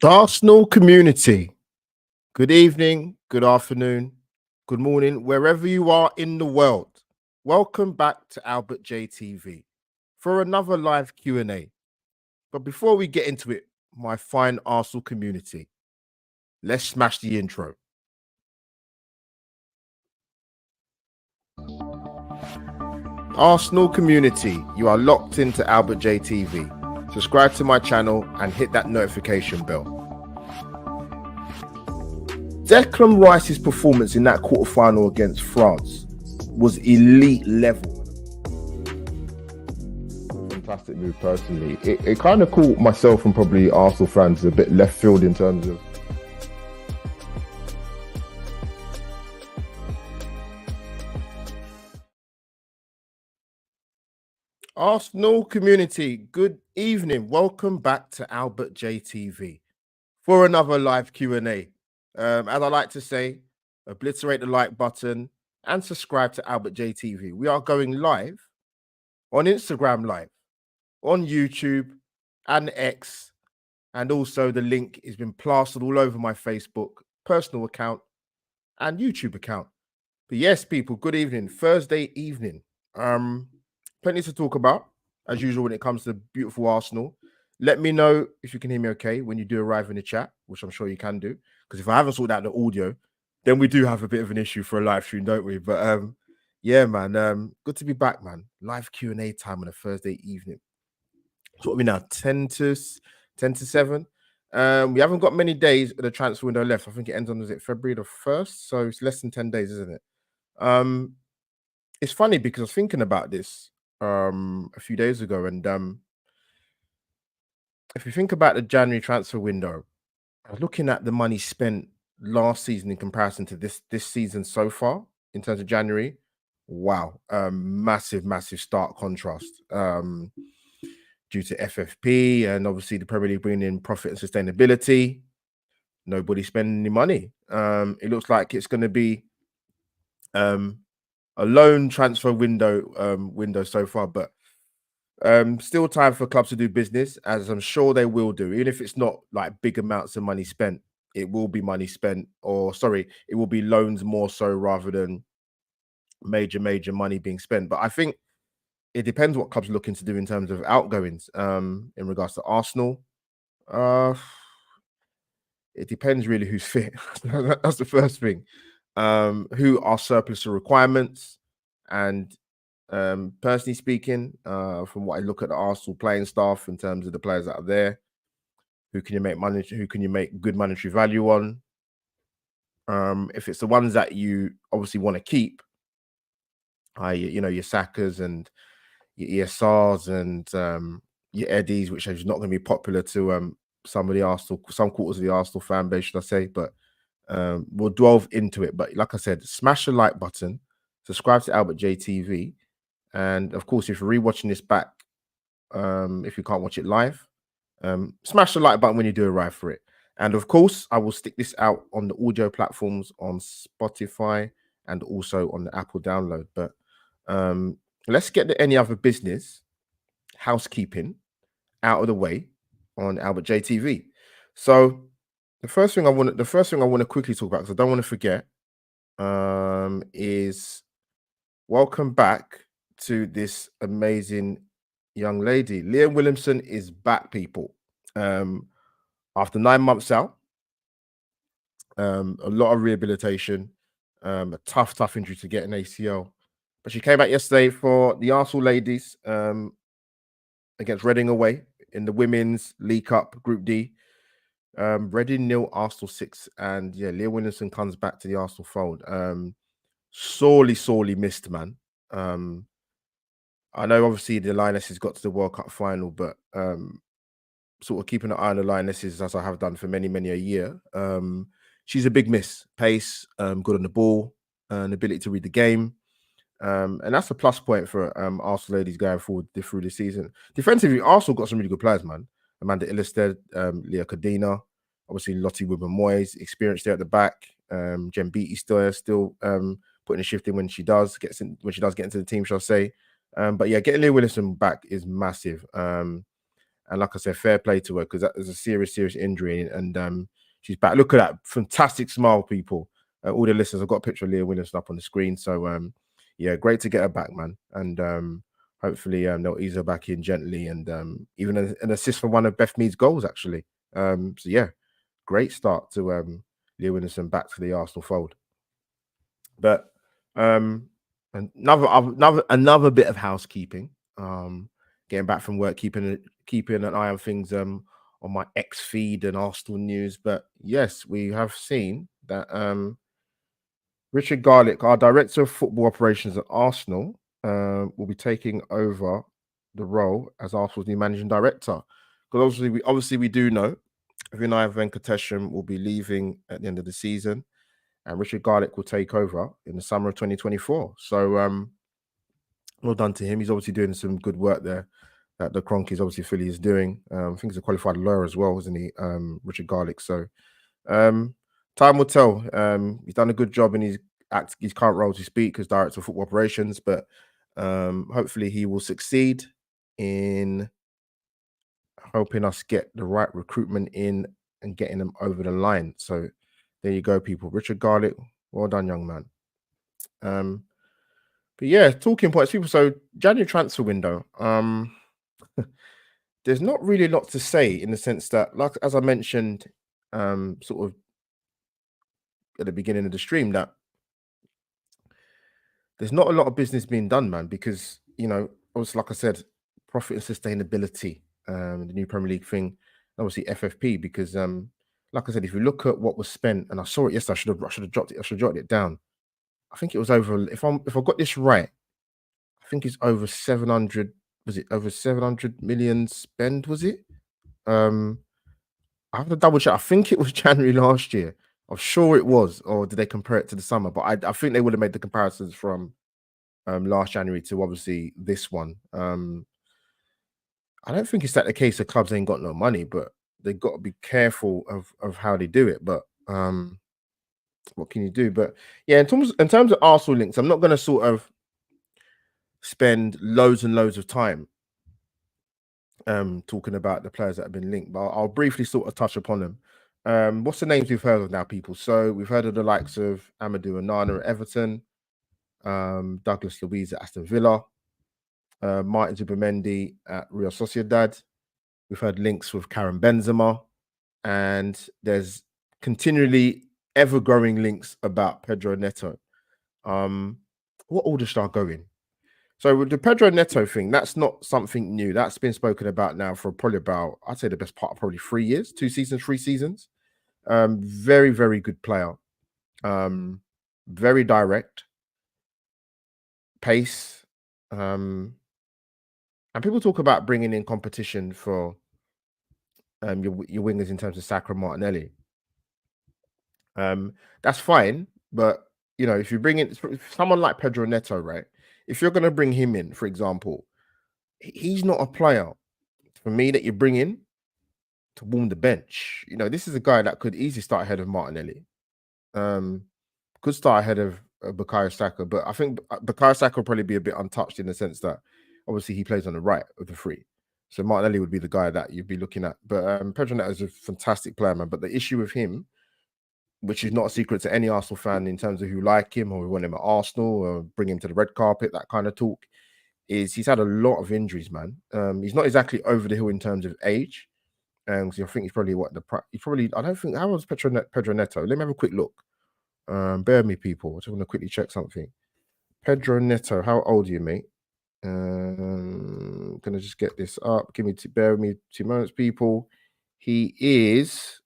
Arsenal community, good evening, good afternoon, good morning, wherever you are in the world. Welcome back to Albert JTV for another live Q&A. But before we get into it, my fine Arsenal community, let's smash the intro. Arsenal community, you are locked into Albert JTV. Subscribe to my channel and hit that notification bell. Declan Rice's performance in that quarterfinal against France was elite level. Fantastic move, personally. It kind of caught myself and probably Arsenal fans a bit left field in terms of Arsenal community. Good evening. Welcome back to Albert JTV for another live Q&A. As I like to say, obliterate the like button and subscribe to Albert JTV. We are going live on Instagram Live, on YouTube and X, and also the link has been plastered all over my Facebook personal account and YouTube account. But yes, people, good evening. Thursday evening. Plenty to talk about, as usual, when it comes to beautiful Arsenal. Let me know if you can hear me okay when you do arrive in the chat, which I'm sure you can do. Because if I haven't sorted out the audio, then we do have a bit of an issue for a live stream, don't we? But yeah, man. Good to be back, man. Live Q&A time on a Thursday evening. So what are we now? 10 to 7. We haven't got many days of the transfer window left. I think it ends on, is it February the 1st? So it's less than 10 days, isn't it? It's funny because I was thinking about this a few days ago, and if you think about the January transfer window, I was looking at the money spent last season in comparison to this season so far in terms of January. Wow, massive stark contrast. Due to FFP and obviously the Premier League bringing in profit and sustainability, nobody spending any money. It looks like it's going to be a loan transfer window so far, but still time for clubs to do business, as I'm sure they will do. Even if it's not like big amounts of money spent, it will be money spent, or sorry, it will be loans more so rather than major money being spent. But I think it depends what clubs are looking to do in terms of outgoings. In regards to Arsenal, it depends really who's fit. That's the first thing. Who are surplus of requirements, and personally speaking, from what I look at the Arsenal playing staff in terms of the players that are there, who can you make money? Who can you make good monetary value on? If it's the ones that you obviously want to keep, your Sakas and your ESRs and your Eddies, which is not going to be popular to some quarters of the Arsenal fan base, should I say? But we'll delve into it. But like I said, smash the like button, subscribe to Albert JTV, and of course, if you're rewatching this back, if you can't watch it live, smash the like button when you do arrive for it. And of course, I will stick this out on the audio platforms on Spotify and also on the Apple download. But let's get to any other business, housekeeping, out of the way on Albert JTV. So the first thing I want to quickly talk about, because I don't want to forget, is welcome back to this amazing young lady. Leah Williamson is back, people. After 9 months out, a lot of rehabilitation, a tough injury to get an ACL. But she came back yesterday for the Arsenal ladies against Reading away in the Women's League Cup Group D. Reading 0, Arsenal 6. And yeah, Leah Williamson comes back to the Arsenal fold. Sorely missed, man. I know obviously the Lionesses got to the World Cup final, but sort of keeping an eye on the Lionesses as I have done for many a year. She's a big miss. Pace, good on the ball, an ability to read the game. And that's a plus point for Arsenal ladies going forward through the season. Defensively, Arsenal got some really good players, man. Amanda Ilestead, Leah Cadena, obviously Lottie Wilber-Moyes, experienced there at the back. Jen Beattie still putting a shift in when she does get into the team, shall I say. But yeah, getting Leah Williamson back is massive. And like I said, fair play to her because that is a serious injury, and she's back. Look at that fantastic smile, people. All the listeners, I've got a picture of Leah Williamson up on the screen. So yeah, great to get her back, man. And hopefully they'll ease her back in gently, and even an assist for one of Beth Mead's goals, actually. So yeah, great start to Leah Williamson back to the Arsenal fold. But another bit of housekeeping. Getting back from work, keeping an eye on things on my X feed and Arsenal news. But yes, we have seen that Richard Garlick, our director of football operations at Arsenal, will be taking over the role as Arsenal's new managing director. Because obviously we do know Vinay Venkatesham will be leaving at the end of the season, and Richard Garlick will take over in the summer of 2024. So well done to him. He's obviously doing some good work there that the Cronkies obviously Philly is doing. I think he's a qualified lawyer as well, isn't he? Richard Garlick. So time will tell. He's done a good job in his current role to speak as director of football operations, but hopefully he will succeed in helping us get the right recruitment in and getting them over the line. So there you go, people. Richard Garlick, well done, young man. But yeah, talking points, people. So January transfer window. There's not really a lot to say in the sense that, like as I mentioned, sort of at the beginning of the stream, that there's not a lot of business being done, man, because obviously, like I said, profit and sustainability, the new Premier League thing, obviously FFP, because like I said, if you look at what was spent, and I saw it yesterday, I should have dropped it, I should have jotted it down. I think it was over, if I got this right, I think it's over 700. Was it over 700 million spend? Was it? I have to double check. I think it was January last year. I'm sure it was, or did they compare it to the summer? But I think they would have made the comparisons from last January to obviously this one. I don't think it's that the case of clubs ain't got no money, but they've got to be careful of how they do it. But what can you do? But yeah, in terms of Arsenal links, I'm not going to sort of spend loads and loads of time talking about the players that have been linked, but I'll briefly sort of touch upon them. What's the names we've heard of now, people? So we've heard of the likes of Amadou Onana at Everton, Douglas Luiz at Aston Villa, Martin Zubimendi at Real Sociedad. We've heard links with Karim Benzema, and there's continually ever-growing links about Pedro Neto. What order should I go in? So with the Pedro Neto thing, that's not something new. That's been spoken about now for probably about, I'd say the best part of probably 3 years, 2 seasons, 3 seasons. Very, very good player. Very direct. Pace. And people talk about bringing in competition for your wingers in terms of Saka and Martinelli. That's fine, but if you bring in someone like Pedro Neto, right? If you're going to bring him in, for example, he's not a player for me that you bring in to warm the bench. This is a guy that could easily start ahead of Martinelli. Could start ahead of Bukayo Saka, but I think Bukayo Saka will probably be a bit untouched in the sense that obviously he plays on the right of the three. So Martinelli would be the guy that you'd be looking at. But Pedro Neto is a fantastic player, man. But the issue with him, which is not a secret to any Arsenal fan in terms of who like him or who want him at Arsenal or bring him to the red carpet, that kind of talk, is he's had a lot of injuries, man. He's not exactly over the hill in terms of age. So I think he's probably I don't think, how old is Pedro Neto? Let me have a quick look. Bear with me, people. I just want to quickly check something. Pedro Neto, how old are you, mate? Gonna just get this up. Bear with me 2 moments, people. He's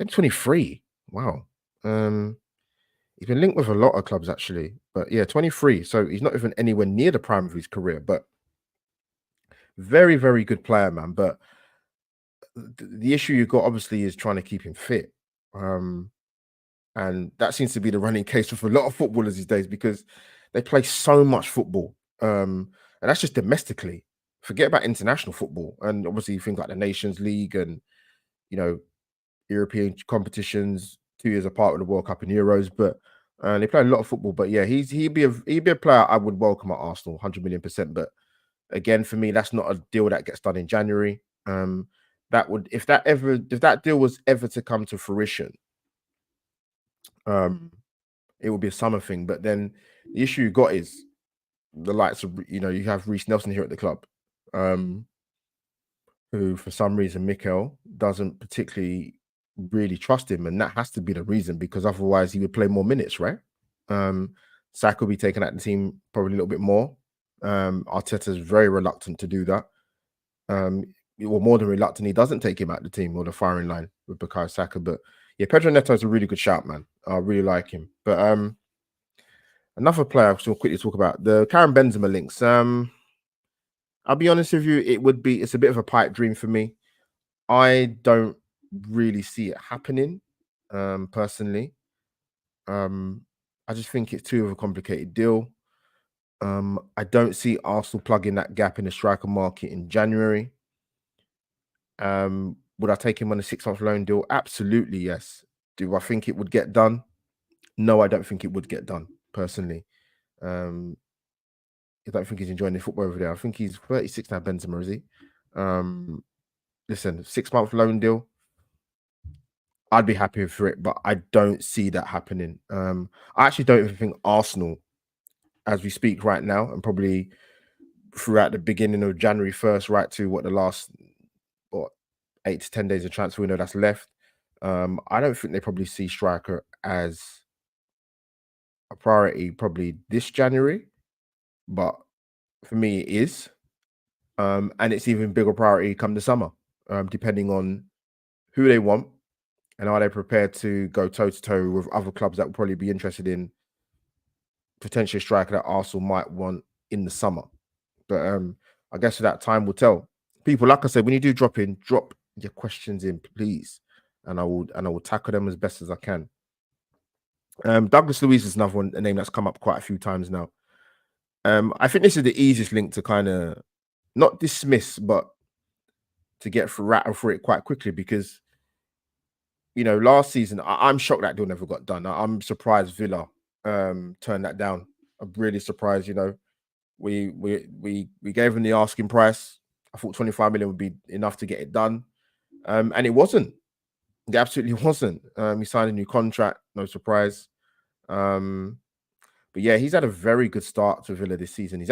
23. Wow. He's been linked with a lot of clubs actually, but yeah, 23. So he's not even anywhere near the prime of his career, but very, very good player, man. But the issue you've got obviously is trying to keep him fit. And that seems to be the running case with a lot of footballers these days because they play so much football. And that's just domestically. Forget about international football. And obviously you think like the Nations League and, European competitions 2 years apart with the World Cup and Euros, but they play a lot of football. But yeah, he'd be a player I would welcome at Arsenal, 100 million%. But again, for me, that's not a deal that gets done in January. that would, if that deal was ever to come to fruition, it would be a summer thing. But then the issue you got is the likes of, you have Reece Nelson here at the club, who for some reason Mikel doesn't particularly really trust him, and that has to be the reason, because otherwise he would play more minutes, right? Saka will be taken out the team probably a little bit more. Arteta's very reluctant to do that. Well, more than reluctant, he doesn't take him out the team or the firing line with Bukayo Saka. But yeah, Pedro Neto is a really good shout, man. I really like him. But another player I will quickly talk about, the Karim Benzema links. I'll be honest with you, it's a bit of a pipe dream for me. I don't really see it happening, personally. I just think it's too of a complicated deal. I don't see Arsenal plugging that gap in the striker market in January. Would I take him on a 6-month loan deal? Absolutely, yes. Do I think it would get done? No, I don't think it would get done, personally. I don't think he's enjoying the football over there. I think he's 36 now, Benzema, is he? Listen, 6-month loan deal, I'd be happy for it, but I don't see that happening. I actually don't even think Arsenal, as we speak right now, and probably throughout the beginning of January 1st, right to the last 8 to 10 days of transfer window that's left, I don't think they probably see striker as a priority probably this January, but for me it is. And it's even bigger priority come the summer, depending on who they want and are they prepared to go toe-to-toe with other clubs that will probably be interested in potentially a striker that Arsenal might want in the summer. But I guess that time will tell. People, like I said, when you do drop your questions in, please, and I will tackle them as best as I can. Douglas Luiz is another one, a name that's come up quite a few times now. I think this is the easiest link to kind of not dismiss, but to get rattled for it quite quickly, because last season I'm shocked that deal never got done. I'm surprised Villa turned that down. I'm really surprised. We gave him the asking price. I thought 25 million would be enough to get it done, and it wasn't. It absolutely wasn't. He signed a new contract, no surprise. But yeah, he's had a very good start to Villa this season. He's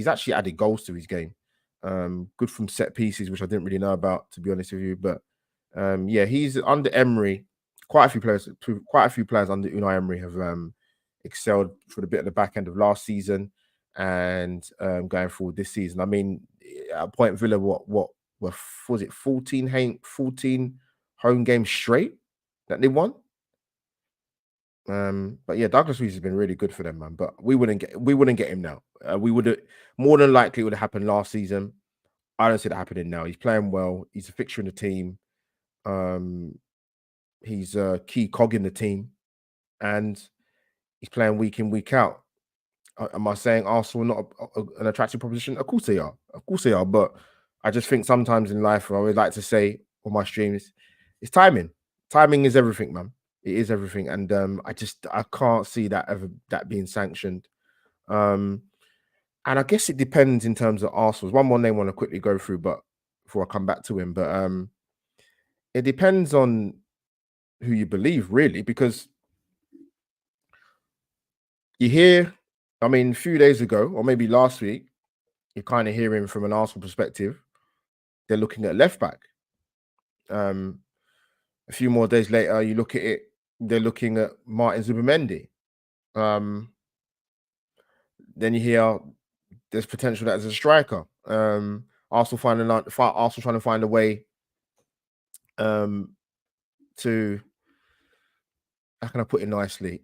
actually added goals to his game. Good from set pieces, which I didn't really know about, to be honest with you. But yeah, he's under Emery. Quite a few players under Unai Emery have excelled for the bit at the back end of last season and going forward this season. I mean, at point Villa, what was it, 14 home games straight that they won? But yeah, Douglas Luiz has been really good for them, man. But we wouldn't get him now. We would have more than likely would have happened last season. I don't see that happening now. He's playing well. He's a fixture in the team. He's a key cog in the team, and he's playing week in, week out. Am I saying Arsenal not an attractive proposition? Of course they are. Of course they are. But I just think sometimes in life, I would like to say on my streams, it's timing. Timing is everything, man. It is everything, and I can't see that being sanctioned. And I guess it depends in terms of Arsenal's. One more name I want to quickly go through, but before I come back to him, but it depends on who you believe, really, because you hear, I mean, a few days ago, or maybe last week, you're kind of hearing from an Arsenal perspective, they're looking at left back. A few more days later, you look at it, they're looking at Martin Zubimendi. Then you hear there's potential that as a striker. Arsenal trying to find a way to, how can I put it nicely?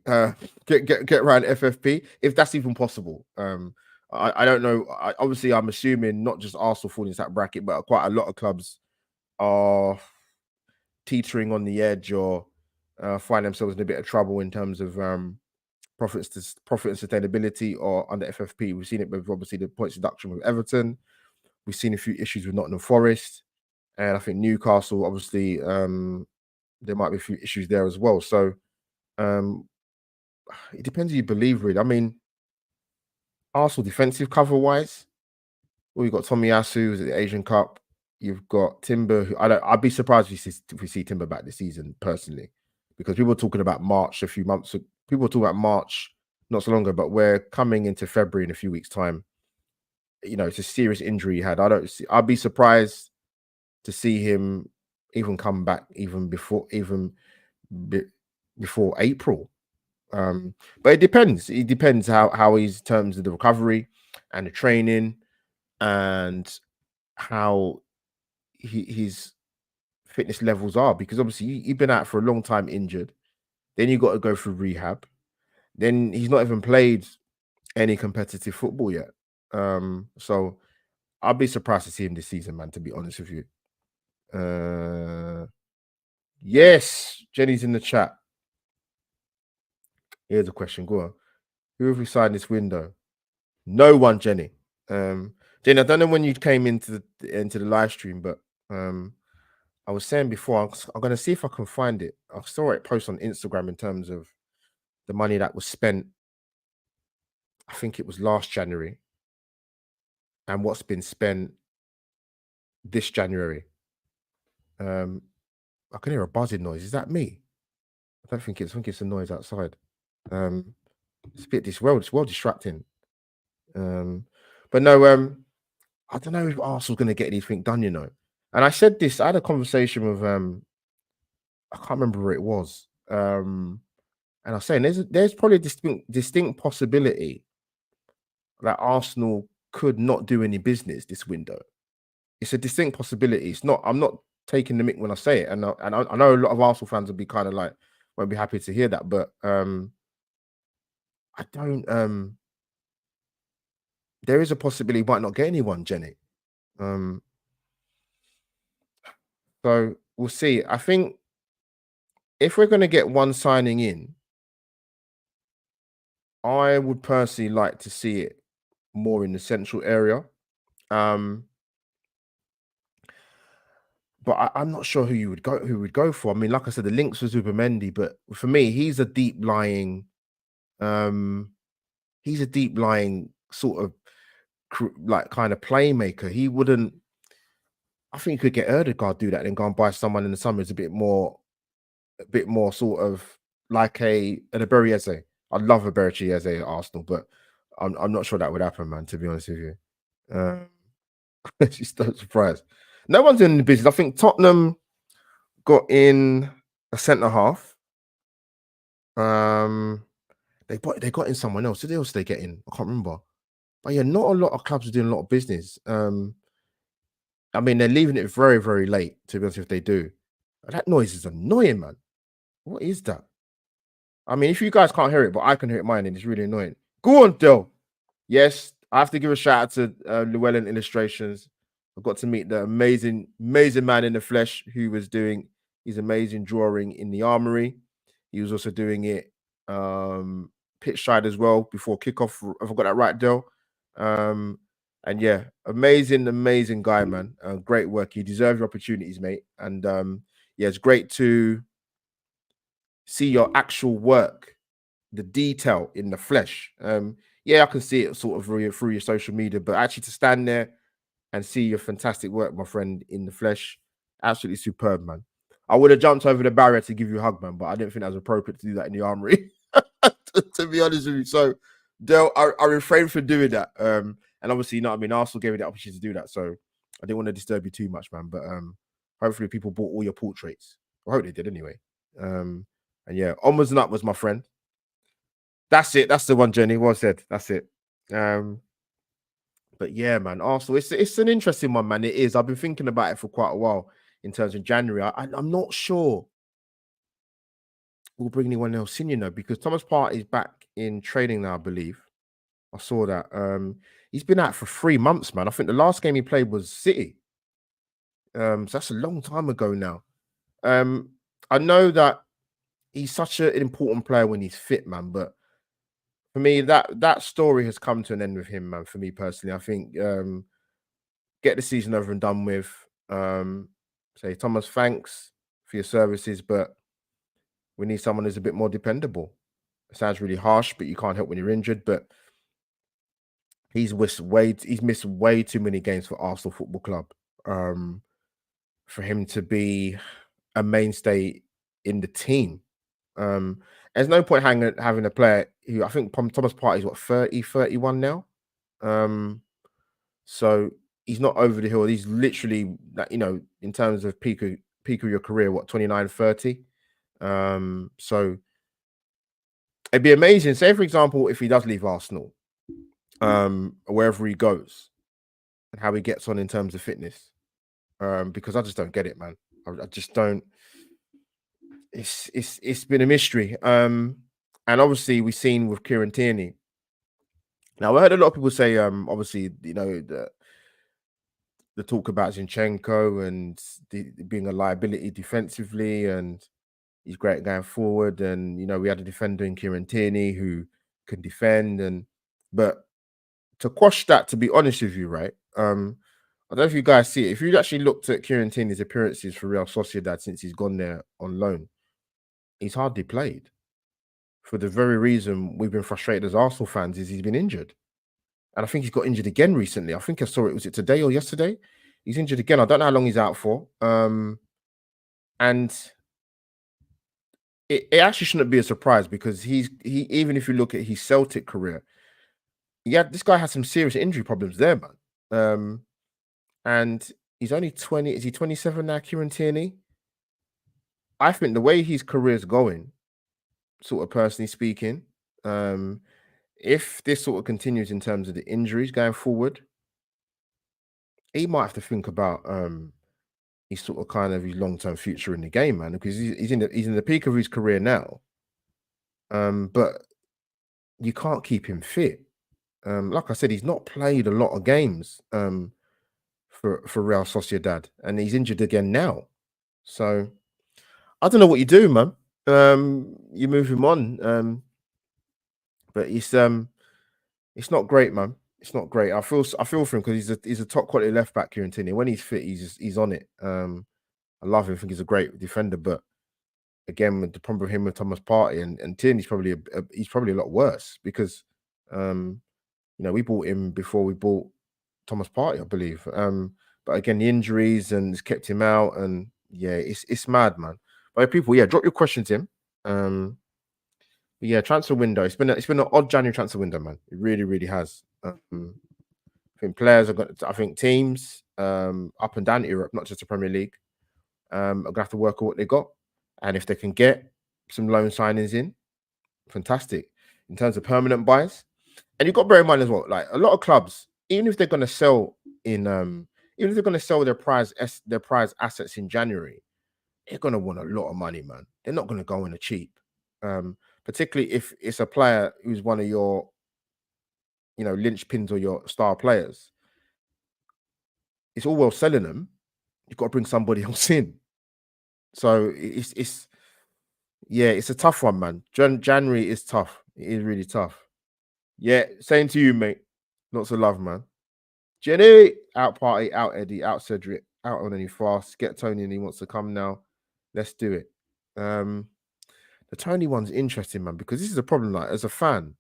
Get around FFP, if that's even possible. I don't know. Obviously, I'm assuming not just Arsenal falling into that bracket, but quite a lot of clubs are teetering on the edge or find themselves in a bit of trouble in terms of profit and sustainability or under FFP. We've seen it with obviously the points deduction with Everton. We've seen a few issues with Nottingham Forest, and I think Newcastle, obviously, there might be a few issues there as well. So it depends who you believe, really. I mean, Arsenal defensive cover wise, well, you got Tomiyasu, who's at the Asian Cup. You've got Timber. I'd be surprised if we see Timber back this season personally, because people were talking about March a few months. People were talking about March not so long ago, but we're coming into February in a few weeks' time. It's a serious injury he had. I'd be surprised to see him even come back be, before April. But it depends. It depends how he's in terms of the recovery and the training and how his fitness levels are, because obviously you've been out for a long time injured. Then you got to go through rehab. Then he's not even played any competitive football yet. So I'll be surprised to see him this season, man, to be honest with you. Yes, Jenny's in the chat. Here's a question. Go on. Who have we signed this window? No one, Jenny. Jenny, I don't know when you came into the live stream, but I was saying before, I'm going to see if I can find it. I saw it post on Instagram in terms of the money that was spent. I think it was last January, and what's been spent this January. I can hear a buzzing noise. Is that me? I think it's a noise outside. It's a bit it's well distracting. But no, I don't know if Arsenal's going to get anything done, And I said this. I had a conversation with I can't remember where it was. And I was saying there's probably a distinct possibility that Arsenal could not do any business this window. It's a distinct possibility. It's not. I'm not taking the mick when I say it, and I know a lot of Arsenal fans will be kind of like won't be happy to hear that, but I don't. There is a possibility he might not get anyone, Jenny. So we'll see. I think if we're going to get one signing in, I would personally like to see it more in the central area. But I'm not sure who would go for. I mean, like I said, the links was Zubimendi, but for me, he's a deep lying sort of like kind of playmaker. He wouldn't. I think you could get Erdegaard do that and go and buy someone in the summer is a bit more sort of like an Iberieze. I love Iberieze at Arsenal, but I'm not sure that would happen, man. To be honest with you, she's so surprised. No one's in the business. I think Tottenham got in a centre half. They got in someone else. Who else did they get in? I can't remember. But yeah, not a lot of clubs are doing a lot of business. I mean, they're leaving it very, very late, to be honest, if they do. That noise is annoying, man. What is that? I mean, if you guys can't hear it, but I can hear it mine, and it's really annoying. Go on, Del. Yes, I have to give a shout out to Llewellyn Illustrations. I got to meet the amazing man in the flesh who was doing his amazing drawing in the Armory. He was also doing it pitch side as well before kickoff. If I got that right, Del. And yeah, amazing guy, man. Great work. You deserve your opportunities, mate. And yeah, it's great to see your actual work, the detail in the flesh. Yeah, I can see it sort of through your social media, but actually to stand there and see your fantastic work, my friend, in the flesh, absolutely superb, man. I would have jumped over the barrier to give you a hug, man, but I didn't think that was appropriate to do that in the Armory, to be honest with you. So, Del, I refrained from doing that. And obviously, you know what I mean, Arsenal gave me the opportunity to do that, so I didn't want to disturb you too much, man. But hopefully people bought all your portraits. I hope they did anyway. And yeah, onwards and upwards, my friend. That's it. That's the one, Jenny. Well said. That's it. But yeah, man, Arsenal, it's an interesting one, man. It is. I've been thinking about it for quite a while in terms of January. I'm not sure we'll bring anyone else in, because Thomas Partey is back in training now, I believe. I saw that. He's been out for 3 months, man. I think the last game he played was City. So that's a long time ago now. I know that he's such an important player when he's fit, man, but for me, that story has come to an end with him, man. For me personally, I think get the season over and done with. Say, Thomas, thanks for your services, but we need someone who's a bit more dependable. It sounds really harsh, but you can't help when you're injured. But he's missed way too many games for Arsenal Football Club. for him to be a mainstay in the team. Um, there's no point having a player who I think Thomas Partey is what 30, 31 now. Um, so he's not over the hill. He's literally like, in terms of peak of your career, what 29, 30. So it'd be amazing. Say, for example, if he does leave Arsenal, wherever he goes, and how he gets on in terms of fitness. Because I just don't get it, man. I just don't. It's been a mystery. And obviously we've seen with Kieran Tierney. Now I heard a lot of people say, obviously, the talk about Zinchenko and being a liability defensively, and he's great going forward. And we had a defender in Kieran Tierney who can defend, but to quash that, to be honest with you, right? I don't know if you guys see it. If you actually looked at Kieran Tierney's appearances for Real Sociedad since he's gone there on loan, he's hardly played. For the very reason we've been frustrated as Arsenal fans is he's been injured. And I think he's got injured again recently. I think I saw it. Was it today or yesterday? He's injured again. I don't know how long he's out for. And it actually shouldn't be a surprise because he even if you look at his Celtic career, yeah, this guy has some serious injury problems there, man. And he's only 20. Is he 27 now, Kieran Tierney? I think the way his career's going, sort of personally speaking, if this sort of continues in terms of the injuries going forward, he might have to think about his sort of kind of his long-term future in the game, man, because he's in the peak of his career now. But you can't keep him fit. Like I said, he's not played a lot of games for Real Sociedad, and he's injured again now. So I don't know what you do, man. You move him on, but it's not great, man. It's not great. I feel for him because he's a top quality left back here in Tierney. When he's fit, he's on it. I love him. I think he's a great defender, but again, with the problem with him with Thomas Partey and Tierney's probably he's probably a lot worse because we bought him before we bought Thomas Partey, I believe. But again, the injuries and it's kept him out, and yeah, it's mad, man. But people, yeah, drop your questions in. But yeah, transfer window. It's been an odd January transfer window, man. It really, really has. I think players are got. I think teams up and down Europe, not just the Premier League, are gonna have to work on what they got, and if they can get some loan signings in, fantastic. In terms of permanent buys, and you've got to bear in mind as well, like a lot of clubs, even if they're going to sell even if they're going to sell their prize assets in January, they're going to want a lot of money, man. They're not going to go in a cheap, particularly if it's a player who's one of your, linchpins or your star players. It's all well selling them. You've got to bring somebody else in. So it's a tough one, man. January is tough. It is really tough. Yeah, same to you, mate. Lots of love, man. Jenny, out Party, out Eddie, out Cedric, out on any fast. Get Tony and he wants to come now. Let's do it. The Tony one's interesting, man, because this is a problem. Like, as a fan,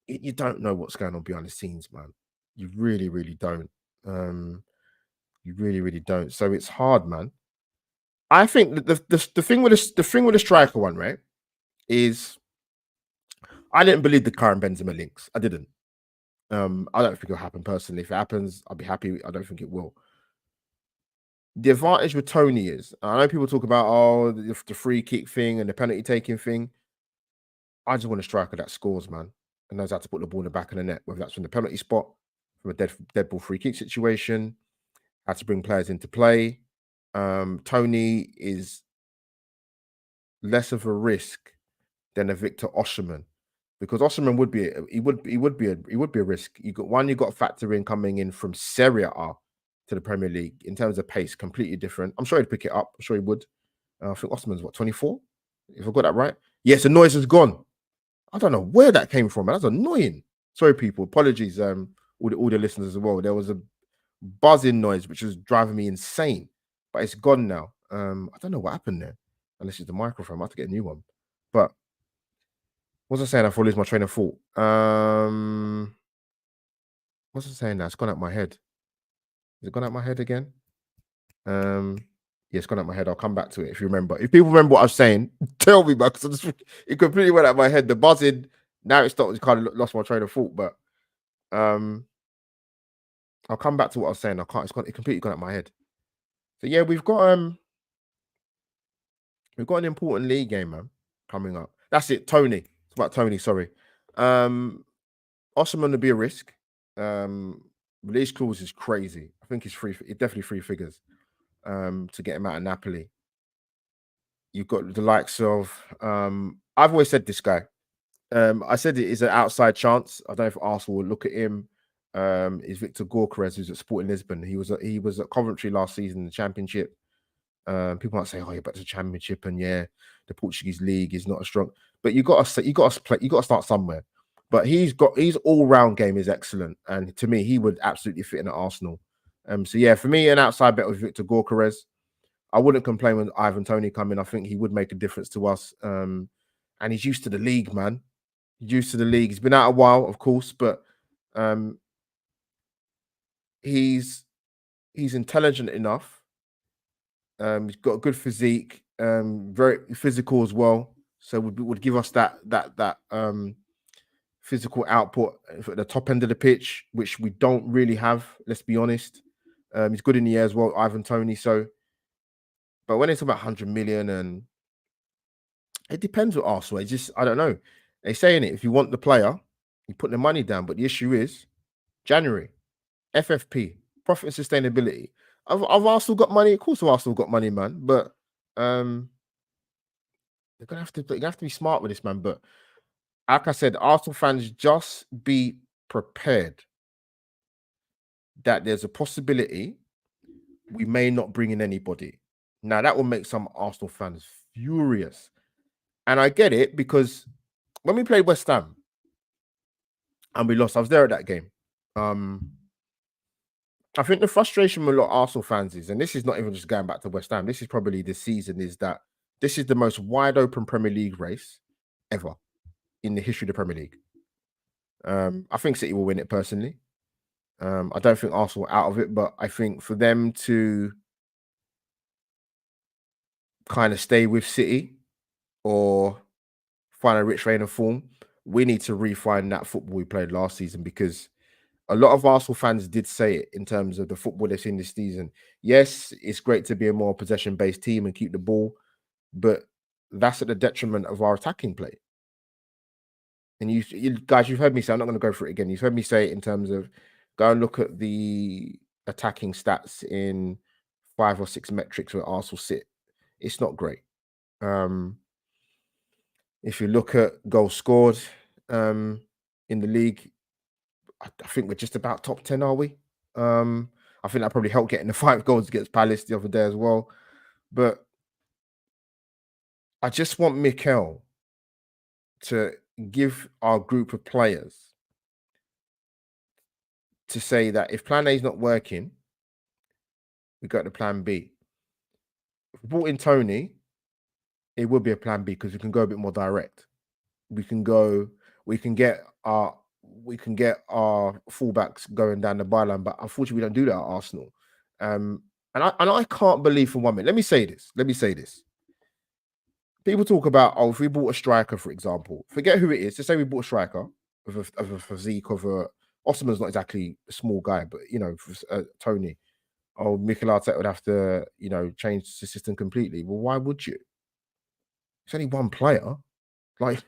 you don't know what's going on behind the scenes, man. You really, really don't. You really, really don't. So it's hard, man. I think that the thing with the striker one, right, is I didn't believe the Karim Benzema links. I didn't. I don't think it'll happen personally. If it happens, I'll be happy. I don't think it will. The advantage with Tony is, I know people talk about the free kick thing and the penalty taking thing. I just want a striker that scores, man, and knows how to put the ball in the back of the net, whether that's from the penalty spot, from a dead ball free kick situation, how to bring players into play. Tony is less of a risk than a Victor Osimhen, because Osimhen would be a risk. You got to factor in coming in from Serie A to the Premier League in terms of pace, completely different. I'm sure he'd pick it up. I'm sure he would. I think Osimhen's 24, if I got that right. Yes, the noise is gone. I don't know where that came from, man. That's annoying. Sorry, people. Apologies, all the listeners as well. There was a buzzing noise which was driving me insane, but it's gone now. I don't know what happened there. Unless it's the microphone, I have to get a new one. But what was I saying? I lose my train of thought. What's I saying now? It's gone out my head. Has it gone out my head again? Yeah, it's gone out of my head. I'll come back to it if you remember. If people remember what I was saying, tell me, man, because it completely went out of my head. The buzzing, now it's not, kind of lost my train of thought, but I'll come back to what I was saying. I can't, it completely gone out of my head. So yeah, we've got an important league game, man, coming up. That's it, Tony. It's about Tony, sorry. Osman to be a risk. Release clause is crazy. I think it's definitely three figures to get him out of Napoli. You've got the likes of I've always said this guy. I said it is an outside chance. I don't know if Arsenal will look at him. Is Victor Gorkarez, who's at Sporting Lisbon. He was at Coventry last season in the Championship. People might say, "Oh, yeah, but the Championship and yeah, the Portuguese league is not as strong." But you got to start somewhere. But his all round game is excellent, and to me, he would absolutely fit in at Arsenal. So yeah, for me, an outside bet with Victor Gorkarez. I wouldn't complain when Ivan Toney come in. I think he would make a difference to us. And he's used to the league, man. He's used to the league. He's been out a while, of course, but he's intelligent enough. He's got a good physique, very physical as well. So would give us that physical output at the top end of the pitch, which we don't really have. Let's be honest. He's good in the air as well, Ivan Toney. So, but when it's about 100 million, and it depends with Arsenal. It's just, I don't know. They say in it, if you want the player, you put the money down. But the issue is January, FFP, profit and sustainability. I've Arsenal got money? Of course, Arsenal got money, man. But they're gonna have to be smart with this, man. But like I said, Arsenal fans, just be prepared that there's a possibility we may not bring in anybody. Now that will make some Arsenal fans furious, and I get it because when we played West Ham and we lost, I was there at that game. I think the frustration with a lot of Arsenal fans is, and this is not even just going back to West Ham, this is probably this season, is that this is the most wide open Premier League race ever in the history of the Premier League. I think City will win it personally. I don't think Arsenal are out of it, but I think for them to kind of stay with City or find a rich reign of form, we need to refine that football we played last season, because a lot of Arsenal fans did say it in terms of the football they've seen this season. Yes, it's great to be a more possession-based team and keep the ball, but that's at the detriment of our attacking play. And you guys, you've heard me say, I'm not going to go for it again. You've heard me say it in terms of go and look at the attacking stats in 5 or 6 metrics where Arsenal sit. It's not great. If you look at goals scored in the league, I think we're just about top 10, are we? I think that probably helped getting the 5 goals against Palace the other day as well. But I just want Mikel to give our group of players to say that if plan A is not working, we go to plan B. If we brought in Tony, it would be a plan B because we can go a bit more direct. We can get our fullbacks going down the byline, but unfortunately we don't do that at Arsenal. And I can't believe for 1 minute. Let me say this. People talk about, if we bought a striker, for example, forget who it is. Just say we bought a striker of a physique of a Osman's not exactly a small guy, but Tony. Oh, Mikel Arteta would have to, change the system completely. Well, why would you? It's only one player. Like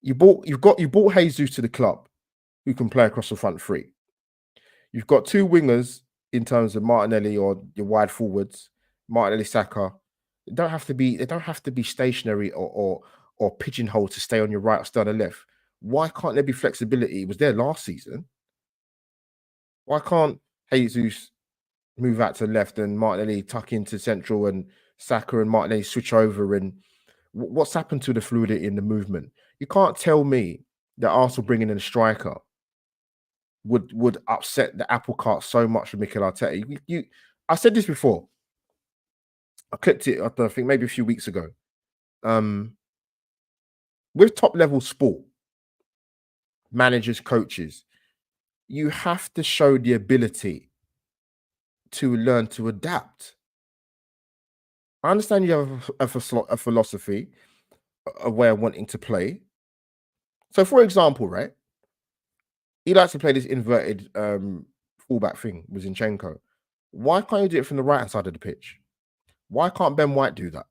you bought Jesus to the club, who can play across the front three. You've got 2 wingers in terms of Martinelli or your wide forwards, Martinelli, Saka. They don't have to be stationary or pigeonholed to stay on your right or stay on the left. Why can't there be flexibility? It was there last season. Why can't Jesus move out to the left and Martinelli tuck into central and Saka and Martinelli switch over? And what's happened to the fluidity in the movement? You can't tell me that Arsenal bringing in a striker would upset the apple cart so much for Mikel Arteta. I said this before. I clipped it, I think maybe a few weeks ago. With top level sport, managers, coaches, you have to show the ability to learn to adapt. I understand you have a philosophy, a way of wanting to play. So, for example, right, he likes to play this inverted fullback thing with Zinchenko. Why can't you do it from the right hand side of the pitch? Why can't Ben White do that?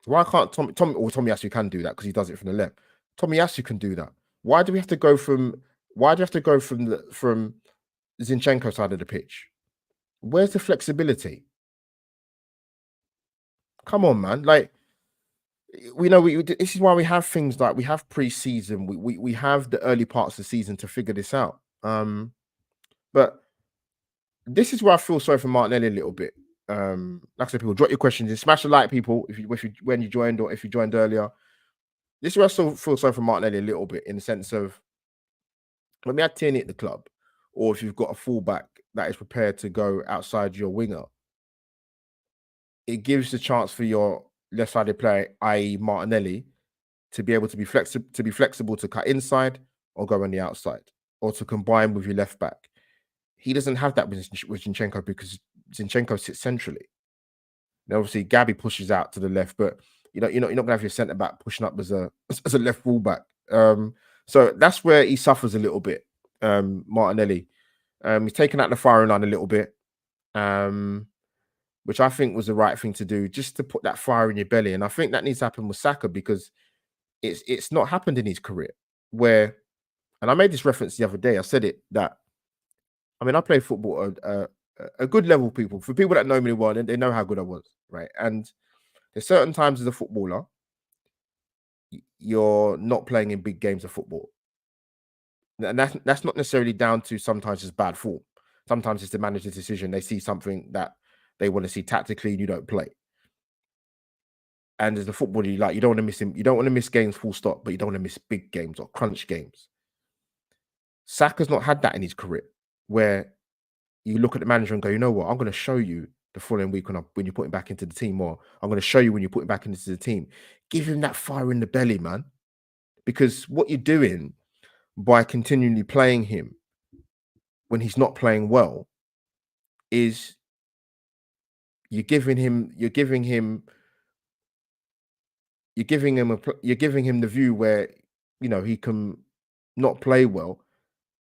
Why can't Tommy Asu can do that because he does it from the left. Tommy Asu can do that. Why do we have to go from from Zinchenko side of the pitch? Where's the flexibility? Come on, man. Like we know this is why we have things like we have pre-season, we have the early parts of the season to figure this out. But this is where I feel sorry for Martinelli a little bit. Like I said, people drop your questions and smash the like, people, if you when you joined or if you joined earlier. This is where I still feel sorry for Martinelli a little bit, in the sense of when we had Tierney at the club, or if you've got a fullback that is prepared to go outside your winger, it gives the chance for your left-sided player, i.e. Martinelli, to be able to be flexible to cut inside or go on the outside, or to combine with your left back. He doesn't have that with Zinchenko, because Zinchenko sits centrally. Now, obviously, Gabby pushes out to the left, but you're not gonna have your centre back pushing up as a left fullback. So that's where he suffers a little bit. Martinelli, he's taken out the firing line a little bit, which I think was the right thing to do, just to put that fire in your belly. And I think that needs to happen with Saka, because it's not happened in his career. Where, and I made this reference the other day. I said it that, I mean, I played football at a good level. For people that know me well, they know how good I was, right? And there's certain times as a footballer, you're not playing in big games of football, and that's not necessarily down to sometimes it's bad form. Sometimes it's the manager's decision. They see something that they want to see tactically, and you don't play. And as a footballer, you don't want to miss him. You don't want to miss games, full stop. But you don't want to miss big games or crunch games. Saka's not had that in his career, where you look at the manager and go, you know what, I'm going to show you the following week when you put him back into the team, or I'm going to show you when you put him back into the team. Give him that fire in the belly, man. Because what you're doing by continually playing him when he's not playing well is you're giving him the view where, he can not play well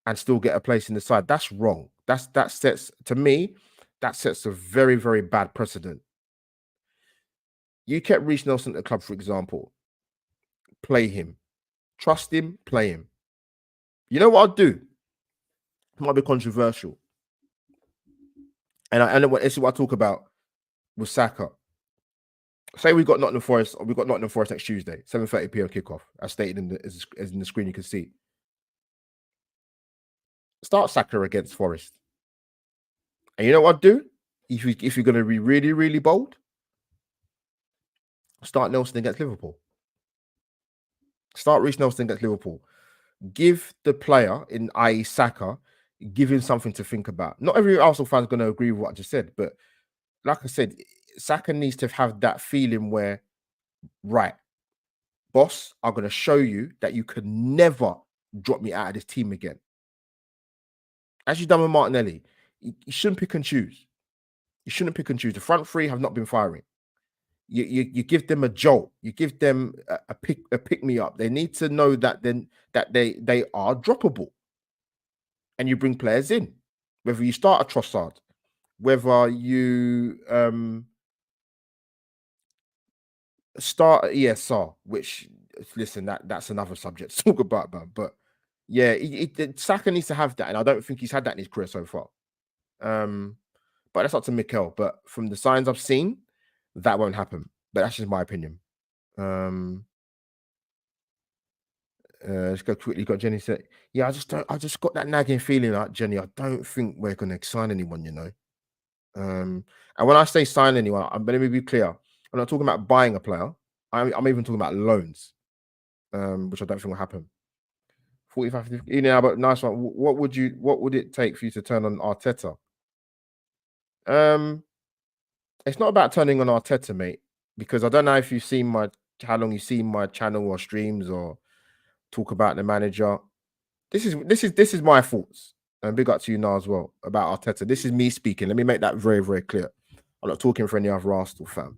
and still get a place in the side. That's wrong. That sets a very, very bad precedent. You kept Reece Nelson at the club, for example. Play him. Trust him, play him. You know what I'll do? It might be controversial. And I know this is what I talk about with Saka. Say we got Nottingham Forest next Tuesday, 7:30 p.m. kickoff, as stated as in the screen you can see. Start Saka against Forest. And you know what I'd do? If you're going to be really, really bold, start Nelson against Liverpool. Start Reece Nelson against Liverpool. Give the player, i.e. Saka, give him something to think about. Not every Arsenal fan is going to agree with what I just said, but like I said, Saka needs to have that feeling where, right, boss, I'm going to show you that you can never drop me out of this team again. As you've done with Martinelli, you shouldn't pick and choose. You shouldn't pick and choose. The front three have not been firing. You give them a jolt. You give them a pick me up. They need to know that they are droppable. And you bring players in, whether you start a Trossard, whether you start an ESR, which, listen, that's another subject to talk about, man. But yeah, Saka needs to have that, and I don't think he's had that in his career so far. But that's up to Mikel. But from the signs I've seen, that won't happen. But that's just my opinion. Let's go quickly. Got Jenny said, yeah, I just got that nagging feeling like, Jenny, I don't think we're gonna sign anyone, And when I say sign anyone, let me be clear. I'm not talking about buying a player. I'm even talking about loans, which I don't think will happen. 45, 50, but nice one. What would it take for you to turn on Arteta? It's not about turning on Arteta, mate, because I don't know if you've seen how long you've seen my channel or streams or talk about the manager. This is my thoughts, and big up to you now as well about Arteta. This is me speaking. Let me make that very, very clear. I'm not talking for any other Arsenal fan.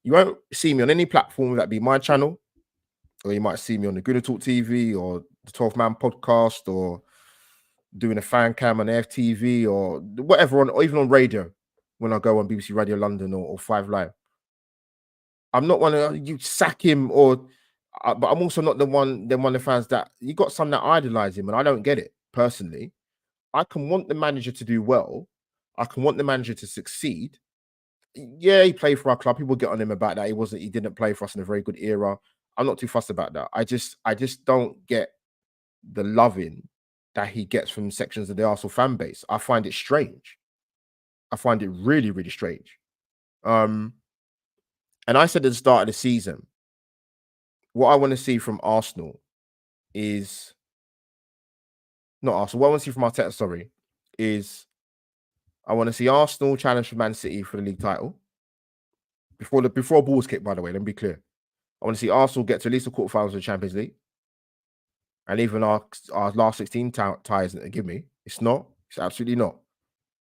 You won't see me on any platform that be my channel, or you might see me on the Good Talk TV or the 12 Man podcast or doing a fan cam on FTV or whatever, or even on radio when I go on BBC Radio London or 5 Live. I'm not one of you sack him but I'm also not one of the fans that you got some that idolize him, and I don't get it personally. I can want the manager to do well. I can want the manager to succeed. Yeah, he played for our club. People get on him about that. He didn't play for us in a very good era. I'm not too fussed about that. I just don't get the loving that he gets from sections of the Arsenal fan base. I find it strange. I find it really, really strange. And I said at the start of the season, what I want to see from Arsenal is not Arsenal. What I want to see from Arteta, sorry, is I want to see Arsenal challenge for Man City for the league title. Before balls kick, by the way, let me be clear. I want to see Arsenal get to at least the quarterfinals of the Champions League. And even our last 16 tie isn't to give me. It's not. It's absolutely not.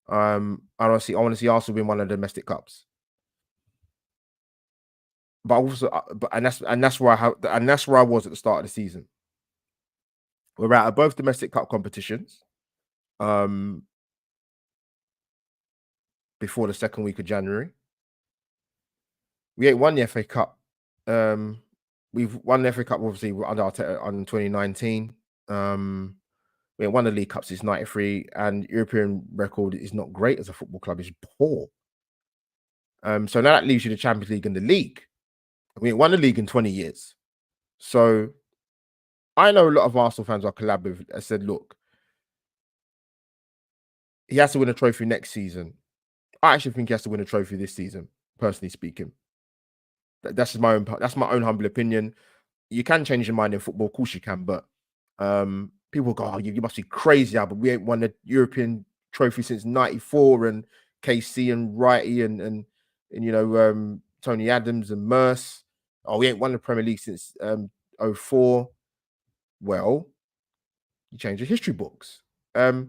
I want to see Arsenal win one of the domestic cups. But also, that's where I was at the start of the season. We're out of both domestic cup competitions. Before the second week of January, we ain't won the FA Cup. We've won the FA Cup obviously under Arteta on 2019. We ain't won the League Cup since '93, and European record is not great as a football club. It's poor. So now that leaves you the Champions League and the league. We ain't won the league in 20 years. So I know a lot of Arsenal fans are collaborative. I said, look, he has to win a trophy next season. I actually think he has to win a trophy this season, personally speaking. That's my own humble opinion. You can change your mind in football, of course you can, but people go, oh, you must be crazy, but we ain't won the European trophy since '94, and KC and Wrighty and you know Tony Adams and Merce. Oh, we ain't won the Premier League since '04. Well, you change the history books. The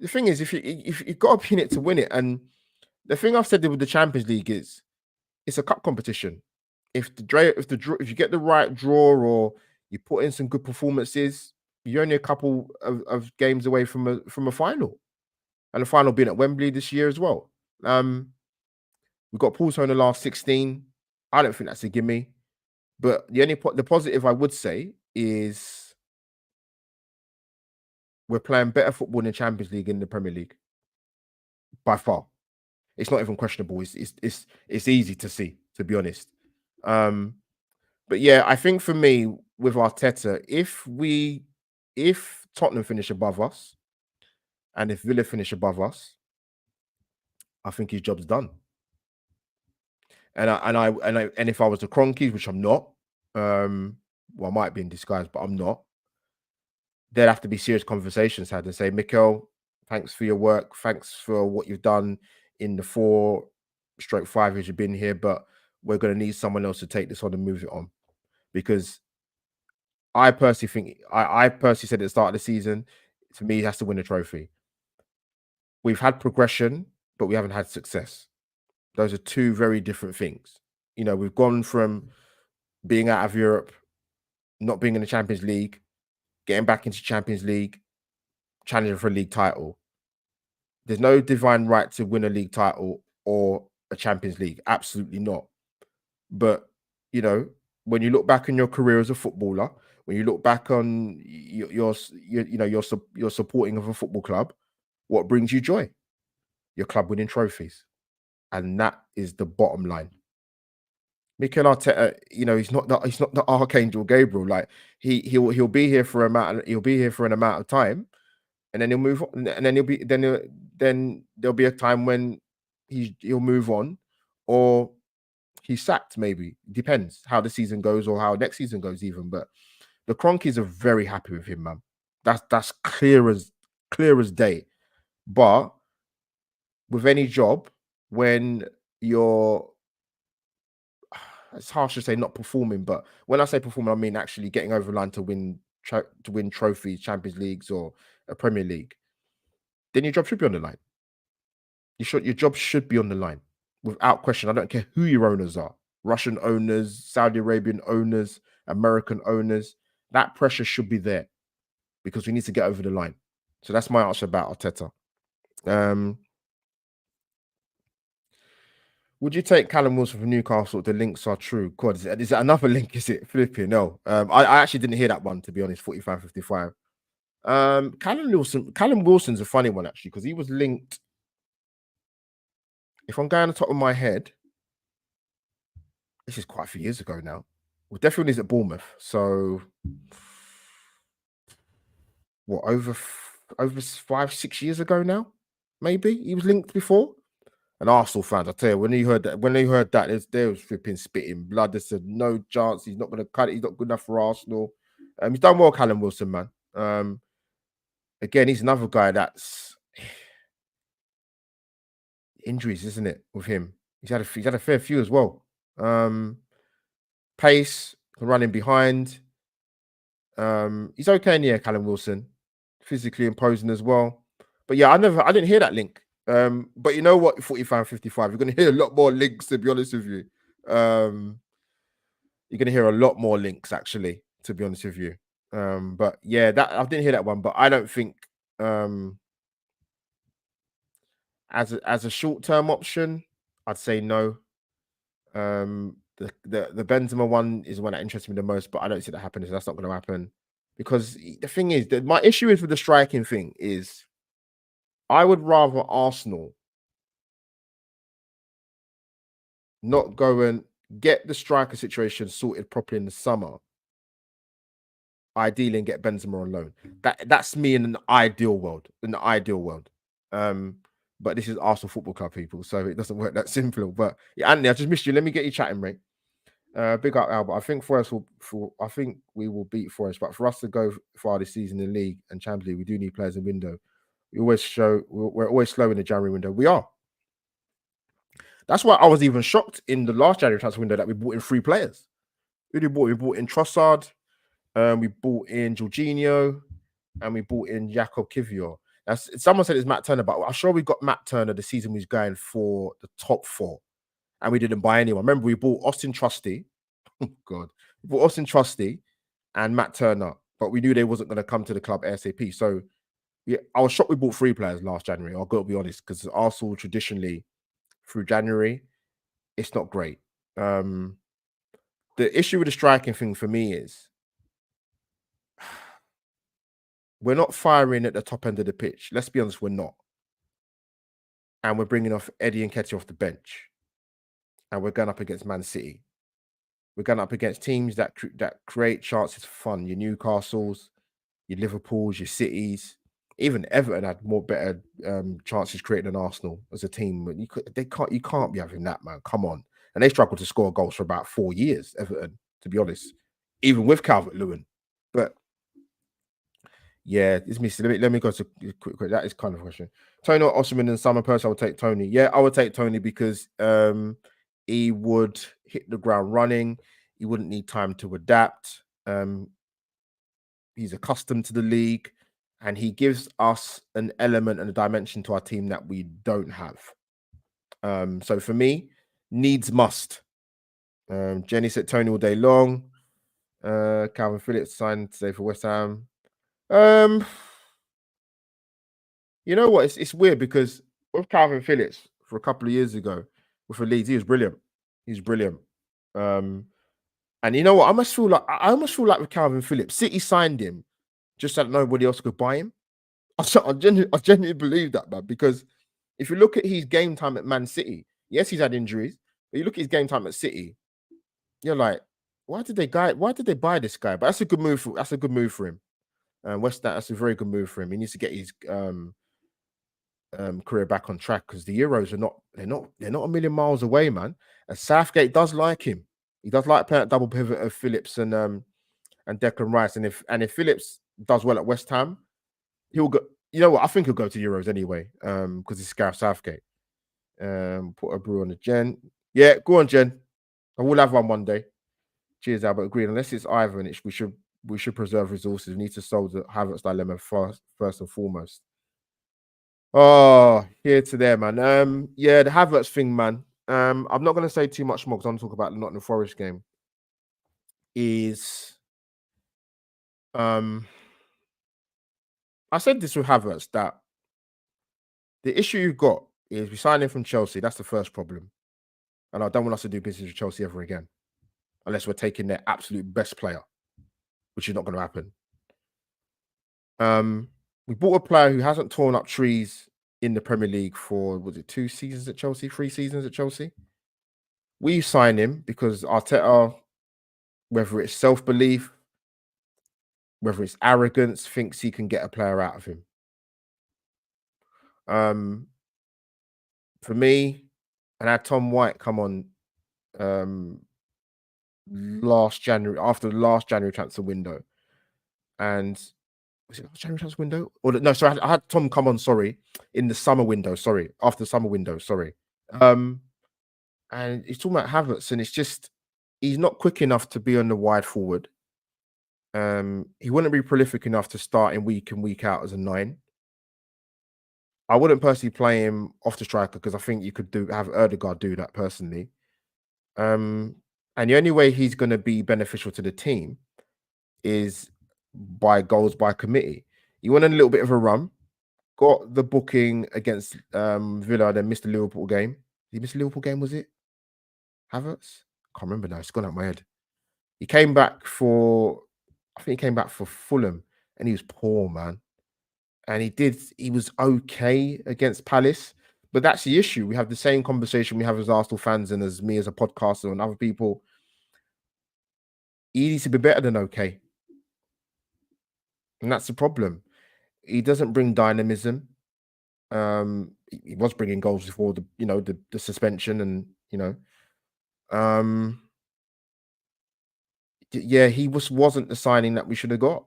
thing is, if you've got to be in it to win it, and the thing I've said with the Champions League is it's a cup competition. If you get the right draw or you put in some good performances, you're only a couple of games away from a final, and the final being at Wembley this year as well. We've got Porto in the last 16. I don't think that's a gimme, but the positive I would say is we're playing better football in the Champions League in the Premier League by far. It's not even questionable. It's easy to see, to be honest. But yeah, I think for me with Arteta, if Tottenham finish above us and if Villa finish above us, I think his job's done. And if I was the Cronkies, which I'm not, well, I might be in disguise, but I'm not. There'd have to be serious conversations had and say, Mikel, thanks for your work, thanks for what you've done in the 4/5 years you've been here, but we're going to need someone else to take this on and move it on. Because I personally think, I personally said at the start of the season, for me, he has to win a trophy. We've had progression, but we haven't had success. Those are two very different things. You know, we've gone from being out of Europe, not being in the Champions League, getting back into Champions League, challenging for a league title. There's no divine right to win a league title or a Champions League. Absolutely not. But, you know, when you look back on your career as a footballer, when you look back on your supporting of a football club, what brings you joy? Your club winning trophies. And that is the bottom line. Mikel Arteta, you know, he's not the Archangel Gabriel. Like he'll be here for an amount of time, and then he'll move on, and then there'll be a time when he'll move on, or he's sacked. Maybe depends how the season goes or how next season goes, even. But the Cronkies are very happy with him, man. That's clear as day. But with any job, when you're, it's harsh to say not performing, but when I say performing, I mean actually getting over the line to win trophies, Champions Leagues, or a Premier League, then your job should be on the line. Your job should be on the line without question. I don't care who your owners are. Russian owners, Saudi Arabian owners, American owners. That pressure should be there because we need to get over the line. So that's my answer about Arteta. Um, would you take Callum Wilson from Newcastle? The links are true. God, is that another link? Is it flipping? No. I actually didn't hear that one, to be honest. 45-55. Callum Wilson's a funny one actually, because he was linked. If I'm going on the top of my head, this is quite a few years ago now. Well, definitely is at Bournemouth. So what, over 5-6 years ago now? Maybe he was linked before. And Arsenal fans, I tell you, when they heard that, they was flipping spitting blood. They said no chance. He's not going to cut it. He's not good enough for Arsenal. He's done well, Callum Wilson, man. Again, he's another guy that's injuries, isn't it? With him, he's had a fair few as well. Pace, running behind. He's okay in the air, Callum Wilson, physically imposing as well. But yeah, I didn't hear that link. But you know what, 45-55, you're going to hear a lot more links, to be honest with you. You're going to hear a lot more links, actually, to be honest with you. But yeah, that I didn't hear that one, but I don't think as a short-term option, I'd say no. The Benzema one is the one that interests me the most, but I don't see that happening. So that's not going to happen, because the thing is that my issue is with the striking thing is I would rather Arsenal not go and get the striker situation sorted properly in the summer, ideally, and get Benzema on loan. That's me in an ideal world. But this is Arsenal Football Club, people, so it doesn't work that simple. But yeah, Anthony, I just missed you. Let me get you chatting, mate. Big up, Albert. I think I think we will beat Forest, but for us to go far this season in the league and Champions League, we do need players in window. We're always slow in the January window. We are. That's why I was even shocked in the last January transfer window that we bought in 3 players. We bought in Trossard, we bought in Jorginho, and we bought in Jakob Kivior. Someone said it's Matt Turner, but I'm sure we got Matt Turner the season we was going for the top 4, and we didn't buy anyone. Remember, we bought Austin Trusty. Oh God, we bought Austin Trusty and Matt Turner, but we knew they wasn't going to come to the club ASAP. So yeah, I was shocked we bought 3 players last January. I've got to be honest, because Arsenal traditionally through January, it's not great. The issue with the striking thing for me is we're not firing at the top end of the pitch. Let's be honest, we're not. And we're bringing off Eddie Nketiah off the bench. And we're going up against Man City. We're going up against teams that create chances for fun. Your Newcastles, your Liverpools, your Cities. Even Everton had better chances created than Arsenal as a team. You can't be having that, man. Come on. And they struggled to score goals for about 4 years, Everton, to be honest, even with Calvert-Lewin. But yeah, it's missing. Let me go to quick. That is kind of a question. Tony or Osimhen and Summer Person, I would take Tony. Yeah, I would take Tony because he would hit the ground running. He wouldn't need time to adapt. He's accustomed to the league, and he gives us an element and a dimension to our team that we don't have. So for me, needs must. Jenny said Tony all day long. Calvin Phillips signed today for West Ham. You know what? It's weird because with Calvin Phillips for a couple of years ago with the Leeds, he was brilliant. He's brilliant. And you know what? I almost feel like with Calvin Phillips, City signed him just that nobody else could buy him. I genuinely believe that, man, because if you look at his game time at Man City, yes, he's had injuries, but you look at his game time at City, you're like, why did they buy this guy? But that's a good move for him. West Ham, that's a very good move for him. He needs to get his career back on track, because the Euros they're not a million miles away, man. And Southgate does like him. He does like playing at double pivot of Phillips and Declan Rice. And if Phillips does well at West Ham, he'll go. You know what? I think he'll go to Euros anyway, because it's Gareth Southgate. Put a brew on the Jen. Yeah, go on, Jen. I will have one day. Cheers, Albert. Agreed. Unless it's Ivan, we should preserve resources. We need to solve the Havertz dilemma first and foremost. Oh, here to there, man. Yeah, the Havertz thing, man. I'm not gonna say too much more because I'm talking about the Nottingham Forest game. Is um I said this with Havertz that the issue you've got is we signed him from Chelsea. That's the first problem. And I don't want us to do business with Chelsea ever again, unless we're taking their absolute best player, which is not gonna happen. Um, we bought a player who hasn't torn up trees in the Premier League for was it 2 seasons at Chelsea, 3 seasons at Chelsea? We signed him because Arteta, whether it's self-belief, whether it's arrogance, thinks he can get a player out of him. Um, for me, and I had Tom White come on um last January after the last January transfer window. And was it last January transfer window? No, sorry, I had Tom come on, sorry, in the summer window, sorry, after the summer window, sorry. Um, and he's talking about Havertz, and it's just he's not quick enough to be on the wide forward. He wouldn't be prolific enough to start in week out as a nine. I wouldn't personally play him off the striker because I think you could have Erdegaard do that personally. Um, and the only way he's going to be beneficial to the team is by goals by committee. He went on a little bit of a run, got the booking against Villa, then missed the Liverpool game. Did he miss the Liverpool game? Was it Havertz? Can't remember now. It's gone out of my head. He came back for, I think he came back for Fulham, and he was poor, man. And he was okay against Palace. But that's the issue. We have the same conversation we have as Arsenal fans and as me as a podcaster and other people. He needs to be better than okay. And that's the problem. He doesn't bring dynamism. He was bringing goals before the suspension, and um, yeah, he wasn't the signing that we should have got.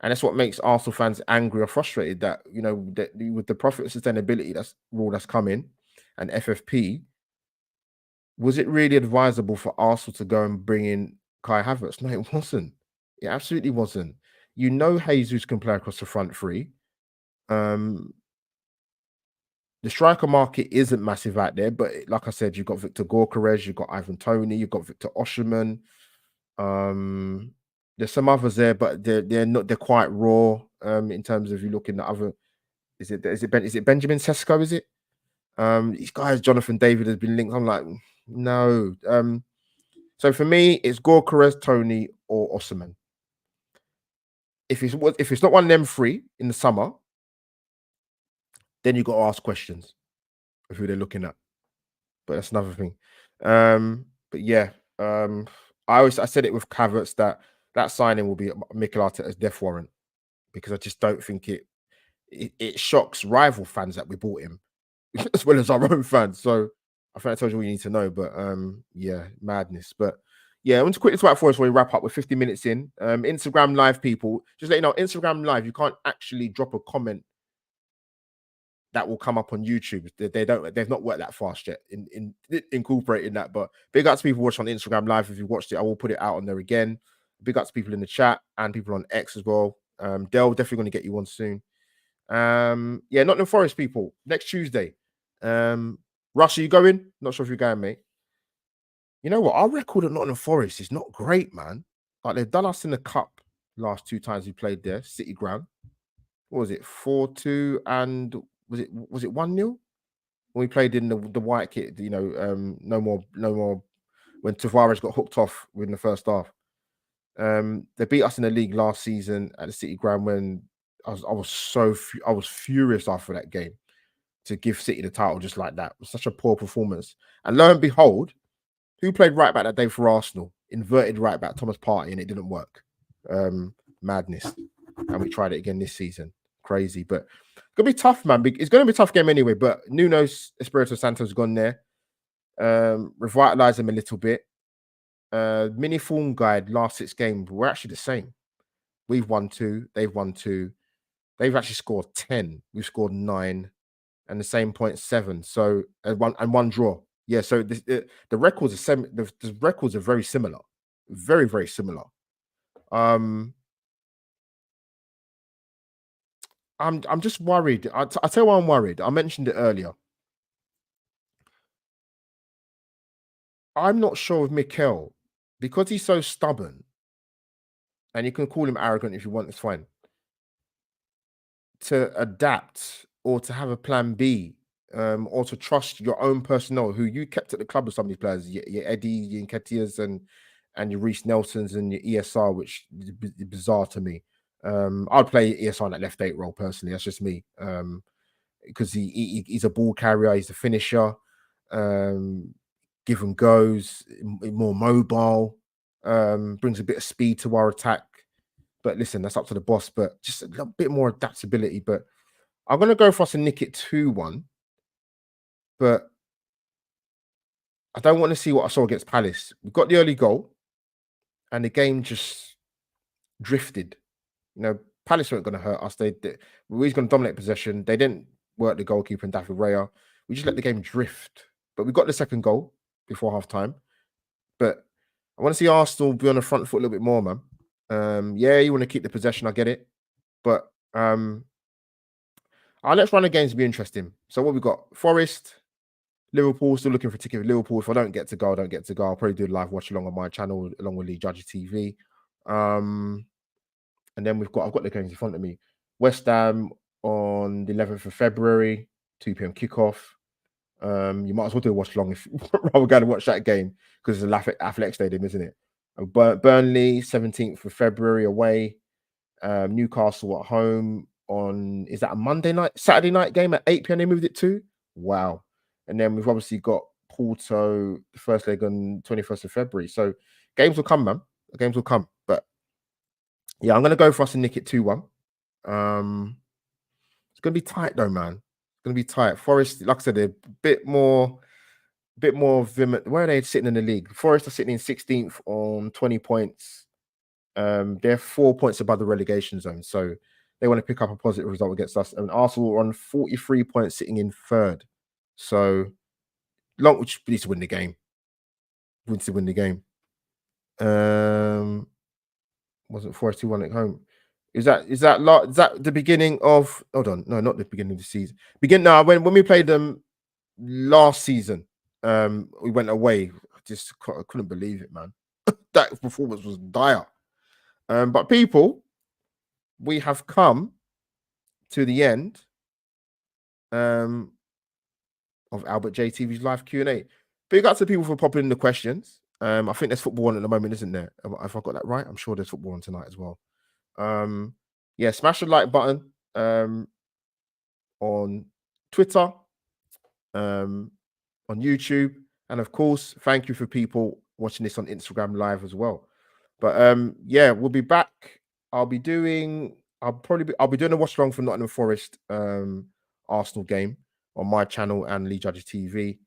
And that's what makes Arsenal fans angry or frustrated that that with the profit and sustainability that's coming, and FFP, was it really advisable for Arsenal to go and bring in Kai Havertz? No, it wasn't. It absolutely wasn't. Jesus can play across the front three. Um, the striker market isn't massive out there, but like I said, you've got Victor Gorkarez, you've got Ivan Toney, you've got Victor Osherman. There's some others there, but they're quite raw. In terms of you looking at other, is it Benjamin Sesko? Is it? These guys, Jonathan David has been linked. I'm like, no. So for me, it's Gorkarez, Tony, or Osman. If it's not one of them three in the summer, then you got to ask questions of who they're looking at. But that's another thing. But yeah, I said it with Havertz that signing will be Mikel Arteta's death warrant, because I just don't think it shocks rival fans that we bought him as well as our own fans. So I think I told you all you need to know. But yeah, madness. But yeah, I want to quickly talk for us before we wrap up. We're 50 minutes in. Instagram live people, just let you know, Instagram live, you can't actually drop a comment that will come up on YouTube. They've not worked that fast yet in incorporating that. But big up to people watching on Instagram live. If you watched it, I will put it out on there again. Big up to people in the chat and people on X as well. Dell, definitely going to get you one soon. Yeah, Nottingham Forest people next Tuesday. Russ, are you going? Not sure if you're going, mate. You know what? Our record at Nottingham Forest is not great, man. Like, they've done us in the cup last 2 times we played there, City Ground. What was it? 4-2, and was it 1-0? When we played in the white kit, no more when Tavares got hooked off in the first half. They beat us in the league last season at the City Ground when I was furious after that game to give City the title just like that. It was such a poor performance. And lo and behold, who played right back that day for Arsenal? Inverted right back, Thomas Partey, and it didn't work. Madness. And we tried it again this season. Crazy, but it's gonna be tough, man. It's gonna be a tough game anyway. But Nuno's Espirito Santo's gone there. Revitalize them a little bit. Mini form guide last 6 games, we're actually the same. We've won 2, they've won 2. They've actually scored 10. We've scored 9, and the same point 7. So one draw. Yeah. So the records are the records are very similar, very very similar. I'm just worried. I tell you why I'm worried. I mentioned it earlier. I'm not sure with Mikel because he's so stubborn, and you can call him arrogant if you want. It's fine to adapt or to have a plan B, or to trust your own personnel who you kept at the club with some of these players, your Eddie, your Nketiahs, and your Reece Nelsons and your ESR, which is bizarre to me. I'd play ESR in that left 8 role personally. That's just me. Because he's a ball carrier, he's a finisher, give and goes, more mobile, brings a bit of speed to our attack. But listen, that's up to the boss. But just a little bit more adaptability. But I'm gonna go for us and nick it 2-1. But I don't want to see what I saw against Palace. We got the early goal, and the game just drifted. You know, Palace weren't going to hurt us. We were going to dominate possession. They didn't work the goalkeeper and David Raya. We just let the game drift. But we got the second goal before half time. But I want to see Arsenal be on the front foot a little bit more, man. Yeah, you want to keep the possession. I get it. But our next run of games will be interesting. So what we got? Forest, Liverpool, still looking for a ticket with Liverpool. If I don't get to go, I don't get to go. I'll probably do a live watch along on my channel, along with Lee Judge TV. And then I've got the games in front of me. West Ham on the 11th of February, 2 p.m. kickoff. You might as well do a watch along if rather going to watch that game because it's a Athletic Stadium, isn't it? Burnley, 17th of February away. Newcastle at home on, is that a Saturday night game at 8 p.m. They moved it to? Wow. And then we've obviously got Porto, the first leg on 21st of February. So games will come, man. Games will come. But yeah, I'm going to go for us and nick it 2-1. It's going to be tight though, man. It's going to be tight. Forest, like I said, they're a bit more vehement. Where are they sitting in the league? Forest are sitting in 16th on 20 points. They're 4 points above the relegation zone. So they want to pick up a positive result against us. And Arsenal are on 43 points, sitting in 3rd. So which needs to win the game. Needs to win the game. Wasn't Forest 2-1 at home? Is that the beginning of? Hold on, no, not the beginning of the season. When we played them last season, we went away. I couldn't believe it, man. That performance was dire. But people, we have come to the end of Albert JTV's live Q&A. Big up to people for popping in the questions. I think there's football on at the moment, isn't there? If I got that right, I'm sure there's football on tonight as well. Yeah, smash the like button on Twitter, on YouTube, and of course, thank you for people watching this on Instagram live as well. But yeah, we'll be back. I'll be doing a watch along for Nottingham Forest Arsenal game on my channel and Lee Judge's TV.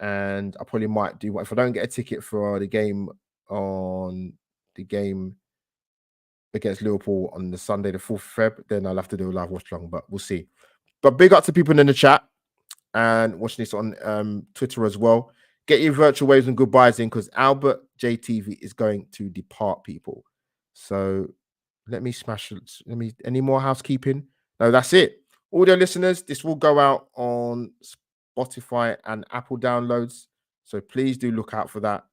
And I probably might do, if I don't get a ticket for the game against Liverpool on the Sunday, the 4th of Feb, then I'll have to do a live watch along, but we'll see. But big up to people in the chat and watching this on Twitter as well. Get your virtual waves and goodbyes in because Albert JTV is going to depart, people. So let me smash it. Any more housekeeping? No, that's it. Audio listeners, this will go out on Spotify and Apple downloads. So please do look out for that.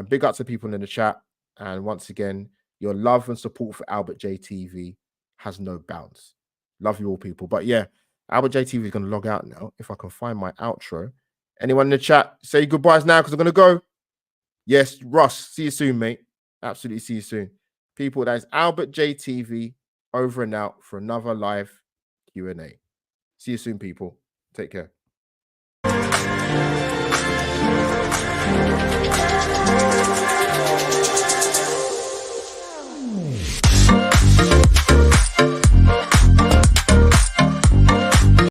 Big up to people in the chat. And once again, your love and support for Albert JTV has no bounds. Love you all, people. But yeah, Albert JTV is going to log out now. If I can find my outro. Anyone in the chat, say goodbyes now because I'm going to go. Yes, Russ, see you soon, mate. Absolutely see you soon. People, that is Albert JTV over and out for another live Q&A. See you soon, people. Take care.